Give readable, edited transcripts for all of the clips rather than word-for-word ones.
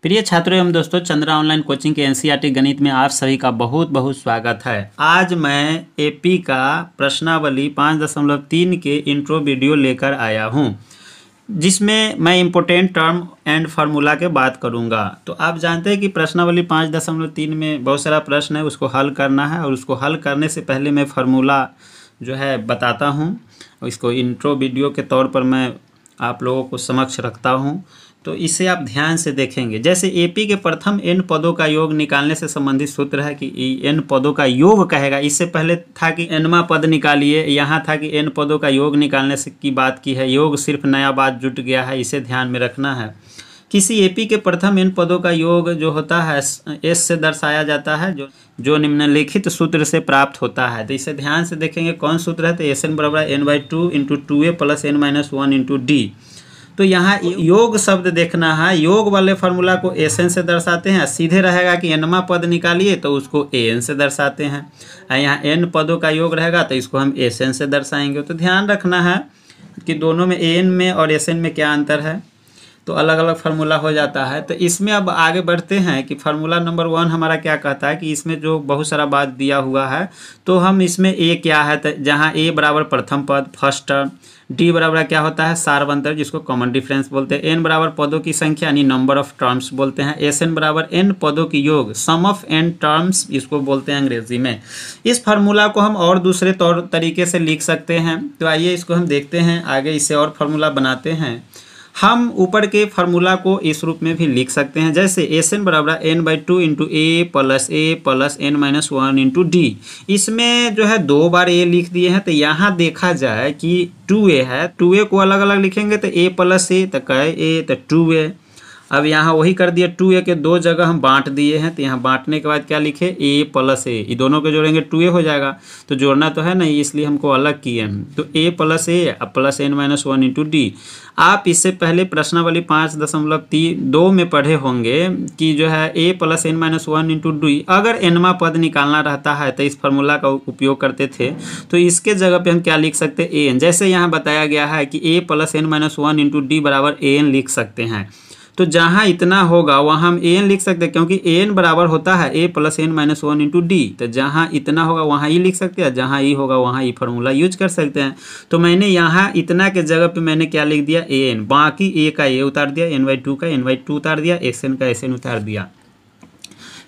प्रिय छात्रों एवं दोस्तों, चंद्रा ऑनलाइन कोचिंग के एनसीईआरटी गणित में आप सभी का बहुत बहुत स्वागत है। आज मैं एपी का प्रश्नावली 5.3 के इंट्रो वीडियो लेकर आया हूं, जिसमें मैं इम्पोर्टेंट टर्म एंड फार्मूला के बात करूंगा। तो आप जानते हैं कि प्रश्नावली 5.3 में बहुत सारा प्रश्न है, उसको हल करना है और उसको हल करने से पहले मैं फार्मूला जो है बताता हूं। इसको इंट्रो वीडियो के तौर पर मैं आप लोगों को समक्ष रखता हूं, तो इसे आप ध्यान से देखेंगे। जैसे एपी के प्रथम n पदों का योग निकालने से संबंधित सूत्र है कि n पदों का योग कहेगा। इससे पहले था कि nवां पद निकालिए, यहाँ था कि n पदों का योग निकालने से की बात की है। योग सिर्फ नया बात जुट गया है, इसे ध्यान में रखना है। किसी एपी के प्रथम n पदों का योग जो होता है s से दर्शाया जाता है, जो निम्नलिखित सूत्र से प्राप्त होता है। तो इसे ध्यान से देखेंगे कौन सूत्र है। तो Sn बराबर n/2 into 2a plus n-1 into D. तो यहाँ योग शब्द देखना है। योग वाले फार्मूला को Sn से दर्शाते हैं। सीधे रहेगा कि nवां पद निकालिए तो उसको An से दर्शाते हैं। यहाँ n पदों का योग रहेगा तो इसको हम Sn से दर्शाएंगे। तो ध्यान रखना है कि दोनों में An में और Sn में क्या अंतर है, तो अलग अलग फार्मूला हो जाता है। तो इसमें अब आगे बढ़ते हैं कि फार्मूला नंबर 1 हमारा क्या कहता है कि इसमें जो बहुत सारा बात दिया हुआ है, तो हम इसमें a क्या है, तो जहाँ a बराबर प्रथम पद फर्स्ट टर्म, d बराबर क्या होता है सार्वंतर जिसको कॉमन डिफरेंस बोलते हैं, n बराबर पदों की संख्या यानी नंबर ऑफ टर्म्स बोलते हैं, Sn बराबर n पदों की योग सम ऑफ n टर्म्स इसको बोलते हैं अंग्रेजी में। इस फार्मूला को हम और दूसरे तौर तरीके से लिख सकते हैं। तो आइए इसको हम देखते हैं आगे, इसे और फार्मूला बनाते हैं। हम ऊपर के फार्मूला को इस रूप में भी लिख सकते हैं, जैसे Sn बराबर n/2 into a plus n-1 into D. इसमें जो है 2 बार a लिख दिए हैं। तो यहाँ देखा जाए कि 2a है, 2a को अलग अलग लिखेंगे तो a प्लस a तो कहे a तो 2a। अब यहाँ वही कर दिया, 2a के 2 जगह हम बांट दिए हैं। तो यहाँ बांटने के बाद क्या लिखे a प्लस a, ये दोनों को जोड़ेंगे 2a हो जाएगा। तो जोड़ना तो है नहीं, इसलिए हमको अलग किए हैं। तो a plus a plus n-1 into D. आप इससे पहले प्रश्नावली 5.2 में पढ़े होंगे कि जो है a plus n-1 into D, अगर nवां पद निकालना रहता है तो इस फार्मूला का उपयोग करते थे। तो इसके जगह पे हम क्या लिख सकते हैं an, जैसे यहाँ बताया गया है कि a plus n-1 into D बराबर an लिख सकते हैं। तो जहाँ इतना होगा वहाँ हम an लिख सकते हैं, क्योंकि an बराबर होता है a plus n-1 into D. तो जहाँ इतना होगा वहाँ ई लिख सकते हैं, जहाँ ई होगा वहाँ ई फार्मूला यूज कर सकते हैं। तो मैंने यहाँ इतना के जगह पे मैंने क्या लिख दिया an, बाकी a का a उतार दिया, n/2 का n/2 उतार दिया, Sn का Sn उतार दिया।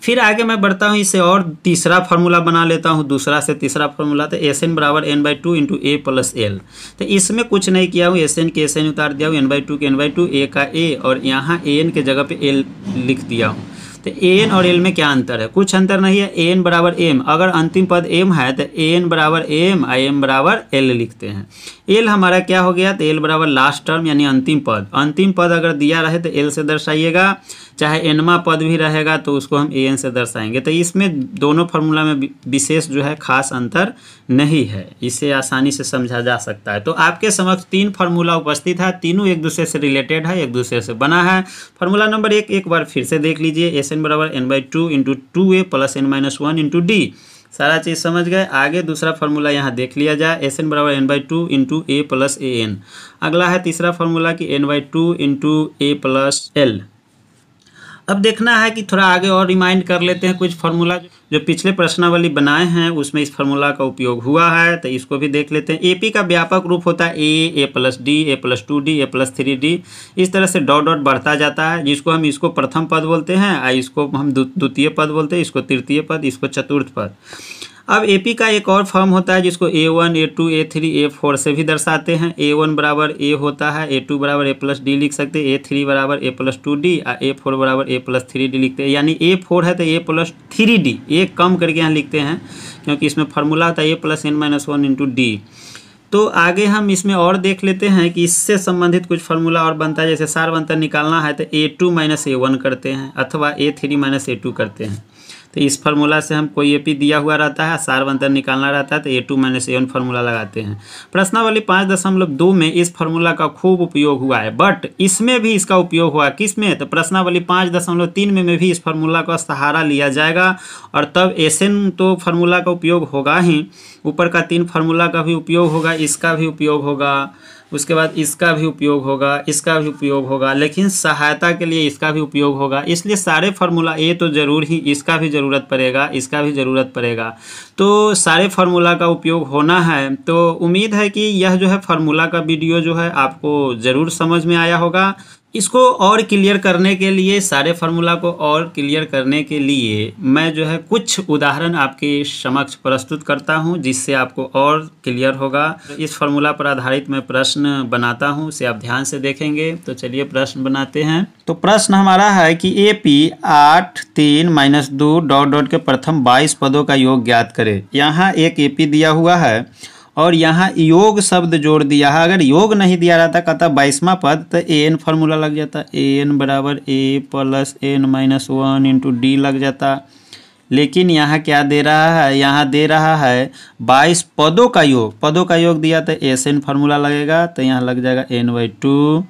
फिर आगे मैं बढ़ता हूँ, इसे और तीसरा फार्मूला बना लेता हूँ, दूसरा से तीसरा फार्मूला। तो Sn बराबर n/2 into a plus l। तो इसमें कुछ नहीं किया हूँ, Sn के Sn उतार दिया हूँ, n/2 के n/2, a का a, और यहाँ an के जगह पे l लिख दिया हूँ। तो an और l में क्या अंतर है, कुछ अंतर नहीं है। an बराबर m, अगर अंतिम पद m है तो an बराबर m और m बराबर l लिखते हैं। l हमारा क्या हो गया, तो l बराबर लास्ट टर्म यानी अंतिम पद। अंतिम पद अगर दिया रहे तो l से दर्शाइएगा, चाहे nवां पद भी रहेगा तो उसको हम an से दर्शाएंगे। तो इसमें दोनों फार्मूला में विशेष जो है खास अंतर नहीं है, इसे आसानी से समझा जा सकता है। तो आपके समक्ष 3 फार्मूला उपस्थित है, तीनों एक दूसरे से रिलेटेड है, एक दूसरे से बना है। फार्मूला नंबर 1 एक बार फिर से देख लीजिए, Sn बराबर n/2 into 2a plus n-1 into D. सारा चीज़ समझ गए। आगे दूसरा फार्मूला यहाँ देख लिया जाए, Sn बराबर n/2 into a plus an। अगला है तीसरा फार्मूला कि n/2 into a plus l। अब देखना है कि थोड़ा आगे और रिमाइंड कर लेते हैं कुछ फार्मूला जो पिछले प्रश्नावली बनाए हैं, उसमें इस फार्मूला का उपयोग हुआ है। तो इसको भी देख लेते हैं। एपी का व्यापक रूप होता है a plus D, a plus 2d, a plus 3d। इस तरह से डॉट डॉट बढ़ता जाता है, जिसको हम इसको प्रथम पद बोलते हैं, इसको हम द्वितीय पद बोलते हैं, इसको तृतीय पद, इसको चतुर्थ पद। अब एपी का एक और फॉर्म होता है जिसको a1, a2, a3, a4 से भी दर्शाते हैं। a1 बराबर a होता है, a2 बराबर a प्लस डी लिख सकते हैं, a3 बराबर a प्लस 2d और a4 बराबर a प्लस 3d लिखते हैं। यानी a4 है तो a प्लस 3d, एक कम करके यहाँ लिखते हैं क्योंकि इसमें फार्मूला होता है a plus n-1 into D. तो आगे हम इसमें और देख लेते हैं कि इससे संबंधित कुछ फार्मूला और बनता है। जैसे सार्वंतर निकालना है तो a2 माइनस a1 करते हैं, अथवा a3 माइनस a2 करते हैं। तो इस फार्मूला से हम कोई एपी दिया हुआ रहता है, सार्वंतर निकालना रहता है तो a2 माइनस a1 फार्मूला लगाते हैं। प्रश्नावली 5.2 में इस फार्मूला का खूब उपयोग हुआ है, बट इसमें भी इसका उपयोग हुआ किस में, तो प्रश्नावली 5.3 में भी इस फार्मूला का सहारा लिया जाएगा और तब Sn तो फार्मूला का उपयोग होगा ही, ऊपर का 3 फार्मूला का भी उपयोग होगा, इसका भी उपयोग होगा, उसके बाद इसका भी उपयोग होगा, इसका भी उपयोग होगा, लेकिन सहायता के लिए इसका भी उपयोग होगा। इसलिए सारे फार्मूला ये तो ज़रूर ही इसका भी ज़रूरत पड़ेगा, इसका भी ज़रूरत पड़ेगा, तो सारे फार्मूला का उपयोग होना है। तो उम्मीद है कि यह जो है फार्मूला का वीडियो जो है आपको ज़रूर समझ में आया होगा। इसको और क्लियर करने के लिए, सारे फार्मूला को और क्लियर करने के लिए मैं जो है कुछ उदाहरण आपके समक्ष प्रस्तुत करता हूं, जिससे आपको और क्लियर होगा। इस फार्मूला पर आधारित मैं प्रश्न बनाता हूं, उसे आप ध्यान से देखेंगे। तो चलिए प्रश्न बनाते हैं। तो प्रश्न हमारा है कि AP 8 3 - 2 डॉट डॉट के प्रथम 22 पदों का योग ज्ञात करे। यहाँ एक AP दिया हुआ है और यहाँ योग शब्द जोड़ दिया है। अगर योग नहीं दिया रहता कहता 22वां पद, तो AN फार्मूला लग जाता, AN बराबर A + N - 1 इंटू D लग जाता। लेकिन यहाँ क्या दे रहा है, यहाँ दे रहा है 22 पदों का योग। पदों का योग दिया तो SN फार्मूला लगेगा, तो यहाँ लग जाएगा N/2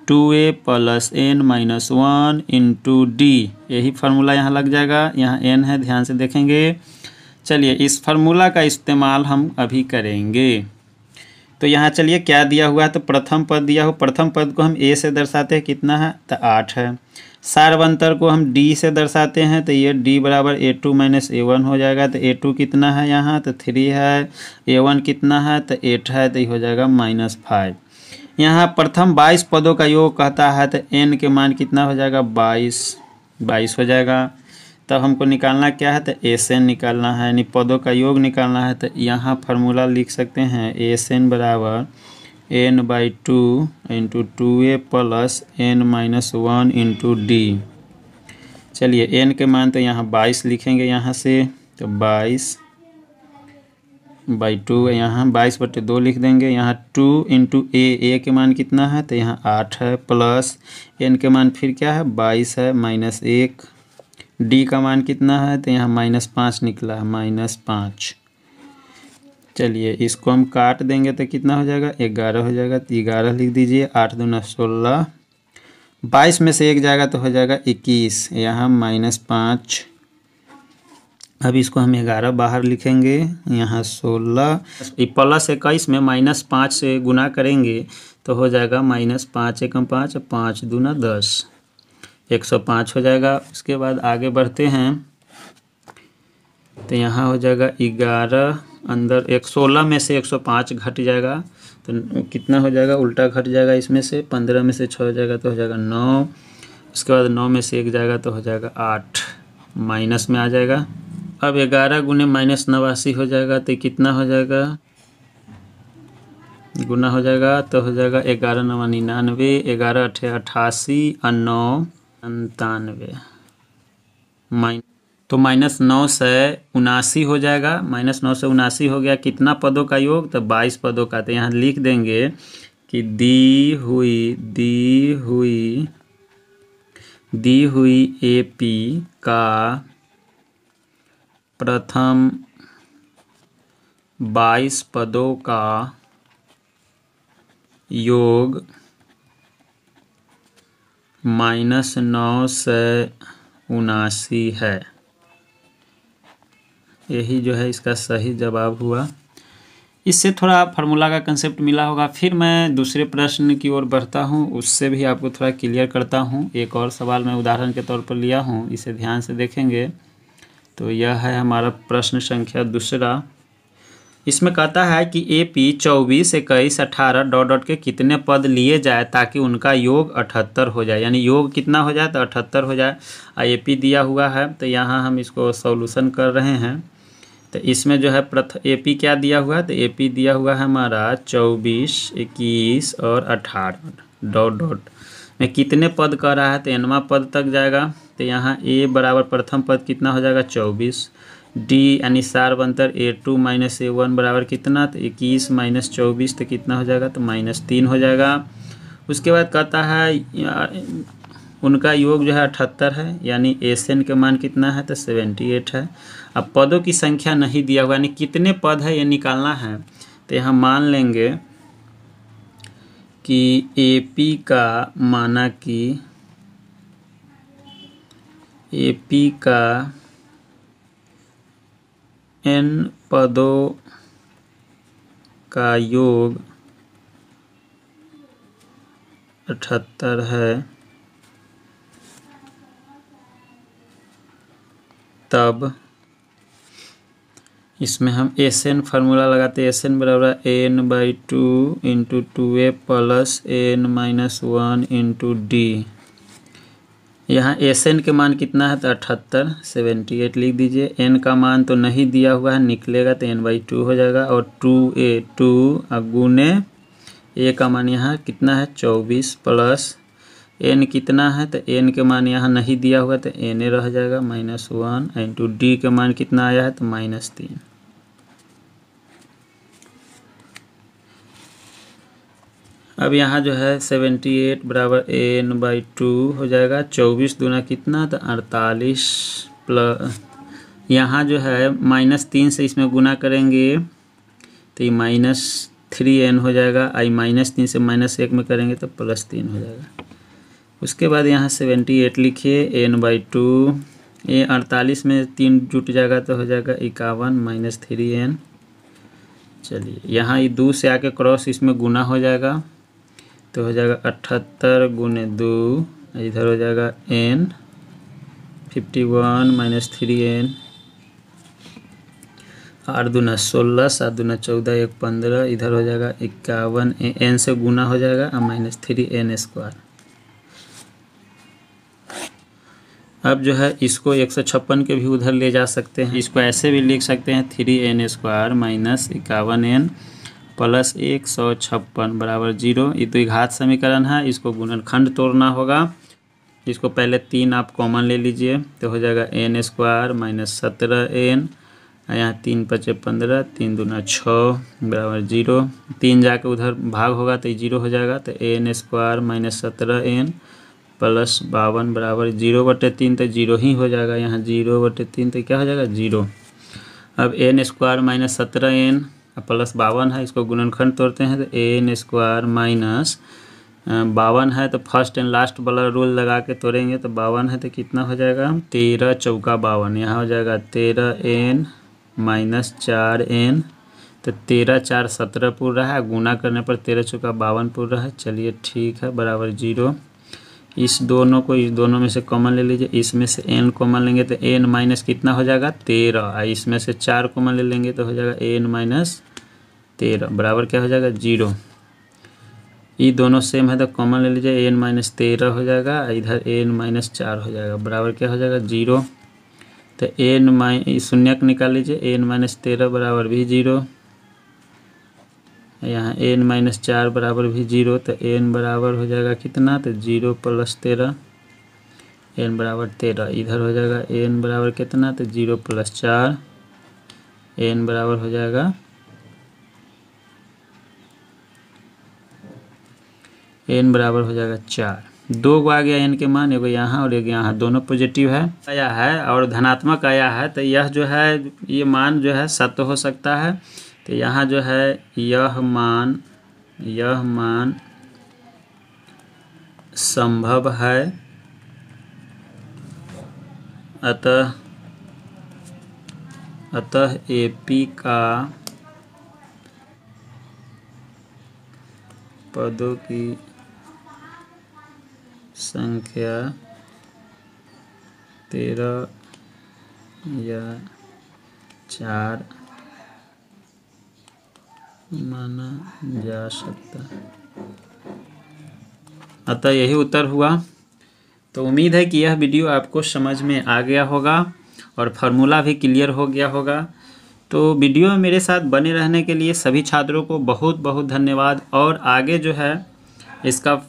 2A + N - 1 into D। यही फार्मूला यहाँ लग जाएगा। यहाँ N है, ध्यान से देखेंगे। चलिए इस फार्मूला का इस्तेमाल हम अभी करेंगे। तो यहाँ चलिए क्या दिया हुआ है, तो प्रथम पद दिया हो। प्रथम पद को हम A से दर्शाते हैं, कितना है, तो 8 है। सार्वंतर को हम D से दर्शाते हैं, तो ये D बराबर A2 - A1 हो जाएगा। तो A2 कितना है यहाँ, तो 3 है। A1 कितना है, तो 8 है, तो ये हो जाएगा -5। यहाँ प्रथम 22 पदों का योग कहता है, तो N के मान कितना हो जाएगा, 22 हो जाएगा। तब हमको निकालना क्या है, तो SN निकालना है, यानी पदों का योग निकालना है। तो यहाँ फार्मूला लिख सकते हैं SN बराबर N/2 into 2A + N - 1 into D। चलिए N के मान तो यहाँ 22 लिखेंगे यहाँ से, तो 22/2, यहाँ 22/2 लिख देंगे। यहाँ 2 इंटू A के मान कितना है, तो यहाँ 8 है, प्लस N के मान फिर क्या है, 22 है, -1। D का मान कितना है, तो यहाँ -5 निकला है, -5। चलिए इसको हम काट देंगे तो कितना हो जाएगा, 11 हो जाएगा। तो 11 लिख दीजिए। 8 दूना 16, 22 में से 1 जाएगा तो हो जाएगा 21, यहाँ -5। अब इसको हम 11 बाहर लिखेंगे, यहाँ 16 प्लस 21 में -5 से गुना करेंगे तो हो जाएगा -5 एकम 5, 5 दूना 10, 105 हो जाएगा। उसके बाद आगे बढ़ते हैं, तो यहाँ हो जाएगा 11, अंदर 16 में से 105 घट जाएगा, तो कितना हो जाएगा, उल्टा घट जाएगा इसमें से। 15 में से 6 हो जाएगा तो हो जाएगा 9। उसके बाद 9 में से 1 जाएगा तो हो जाएगा 8, माइनस में आ जाएगा। अब 11 गुने -89 हो जाएगा, तो कितना हो जाएगा, गुना हो जाएगा तो हो जाएगा 11 × 9 = 99, 11 × 8 = 88 और 9 99। तो -9 से 79 हो जाएगा। -9 से 79 हो गया। कितना पदों का योग, तो 22 पदों का। तो यहाँ लिख देंगे कि दी हुई AP का प्रथम 22 पदों का योग -9 से 79 है। यही जो है इसका सही जवाब हुआ। इससे थोड़ा फार्मूला का कंसेप्ट मिला होगा। फिर मैं दूसरे प्रश्न की ओर बढ़ता हूँ, उससे भी आपको थोड़ा क्लियर करता हूँ। एक और सवाल मैं उदाहरण के तौर पर लिया हूँ, इसे ध्यान से देखेंगे। तो यह है हमारा प्रश्न संख्या दूसरा। इसमें कहता है कि AP 24, 21, 18 डॉट डॉट के कितने पद लिए जाए ताकि उनका योग 78 हो जाए, यानी योग कितना हो जाए, तो 78 हो जाए। AP दिया हुआ है, तो यहाँ हम इसको सॉल्यूशन कर रहे हैं। तो इसमें जो है AP क्या दिया हुआ है, तो AP दिया हुआ है हमारा 24, 21 और 18 डॉट डॉट में कितने पद कह रहा है, तो nवां पद तक जाएगा। तो यहाँ A बराबर प्रथम पद कितना हो जाएगा, 24। D यानी सार्वंतर A2 - A1 बराबर कितना, तो 21 - 24, तो कितना हो जाएगा, तो -3 हो जाएगा। उसके बाद कहता है उनका योग जो है 78 है, यानी SN के मान कितना है, तो 78 है। अब पदों की संख्या नहीं दिया हुआ, यानी कितने पद है ये निकालना है। तो यहाँ मान लेंगे कि AP का, माना कि AP का N पदों का योग 78 है तब इसमें हम एस एन फार्मूला लगाते हैं। एस एन बराबर n/2 into 2a plus n-1 into D. यहाँ एस एन के मान कितना है तो 78 78 लिख दीजिए। एन का मान तो नहीं दिया हुआ है, निकलेगा तो n/2 हो जाएगा और 2a 2 गुने ए का मान यहाँ कितना है 24 प्लस एन कितना है तो एन के मान यहाँ नहीं दिया हुआ तो एन ए रह जाएगा -1 इंटू डी के मान कितना आया है तो -3। अब यहाँ जो है 78 बराबर n/2 हो जाएगा। 24 दूना कितना तो 48 प्लस यहाँ जो है -3 से इसमें गुना करेंगे तो ये -3n हो जाएगा। आई -3 से -1 में करेंगे तो +3 हो जाएगा। उसके बाद यहाँ 78 लिखिए n/2 ये 48 में 3 जुट जाएगा तो हो जाएगा 51 -3n। चलिए यहाँ ये 2 से आके क्रॉस इसमें गुना हो जाएगा तो हो जाएगा 78 गुने 2 इधर हो जाएगा n 51 -3n 8 दूना 16 7 दूना 14 1 15 इधर हो जाएगा 51 n से गुना हो जाएगा और -3n²। अब जो है इसको 156 के भी उधर ले जा सकते हैं। इसको ऐसे भी लिख सकते हैं 3n² -51n प्लस 156 बराबर 0। ये द्विघात समीकरण है, इसको गुणनखंड तोड़ना होगा। इसको पहले 3 आप कॉमन ले लीजिए तो हो जाएगा n² -17n। यहाँ 3 × 5 = 15 3 दूना 6 बराबर 0। 3 जाके उधर भाग होगा तो 0 हो जाएगा तो n² -17n प्लस 52 बराबर 0/3 तो 0 ही हो जाएगा। यहाँ 0/3 तो क्या हो जाएगा 0। अब n² -17n प्लस 52 है, इसको गुणनखंड तोड़ते हैं तो n² -52 है तो फर्स्ट एंड लास्ट वाला रूल लगा के तोड़ेंगे तो 52 है तो कितना हो जाएगा 13 चौका 52। यहाँ हो जाएगा 13n -4n तो 13 4 17 पूर रहा है, गुना करने पर 13 चौका 52 पूर रहा है। चलिए ठीक है बराबर 0। इस दोनों में से कॉमन ले लीजिए। इसमें से n कॉमन लेंगे तो n माइनस कितना हो जाएगा 13। इसमें से 4 कॉमन ले लेंगे तो हो जाएगा n -13 बराबर क्या हो जाएगा 0। ये दोनों सेम है तो कॉमन ले लीजिए n -13 हो जाएगा, इधर n -4 हो जाएगा बराबर क्या हो जाएगा 0। तो n शून्यक निकाल लीजिए n -13 बराबर भी 0। यहाँ n -4 बराबर भी 0 तो n बराबर हो जाएगा कितना तो 0 + 13 n बराबर 13। इधर हो जाएगा n बराबर कितना तो 0 + 4 n बराबर हो जाएगा n बराबर हो जाएगा 4। 2 गो आ गया n के मान, एगो यहाँ और एक यहाँ, दोनों पॉजिटिव है आया है और धनात्मक आया है तो यह जो है ये मान जो है सत्य हो सकता है। तो यहाँ जो है यह मान संभव है, अतः AP का पदों की संख्या 13 या 4 माना जा सकता है। अतः यही उत्तर हुआ। तो उम्मीद है कि यह वीडियो आपको समझ में आ गया होगा और फार्मूला भी क्लियर हो गया होगा। तो वीडियो में मेरे साथ बने रहने के लिए सभी छात्रों को बहुत बहुत धन्यवाद। और आगे जो है इसका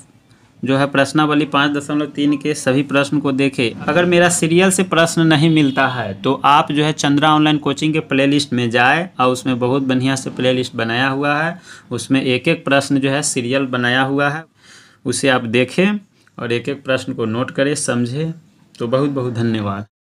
जो है प्रश्नावली 5.3 के सभी प्रश्न को देखें। अगर मेरा सीरियल से प्रश्न नहीं मिलता है तो आप जो है चंद्रा ऑनलाइन कोचिंग के प्लेलिस्ट में जाए और उसमें बहुत बढ़िया से प्लेलिस्ट बनाया हुआ है। उसमें एक एक प्रश्न जो है सीरियल बनाया हुआ है, उसे आप देखें और एक एक प्रश्न को नोट करें, समझें। तो बहुत बहुत धन्यवाद।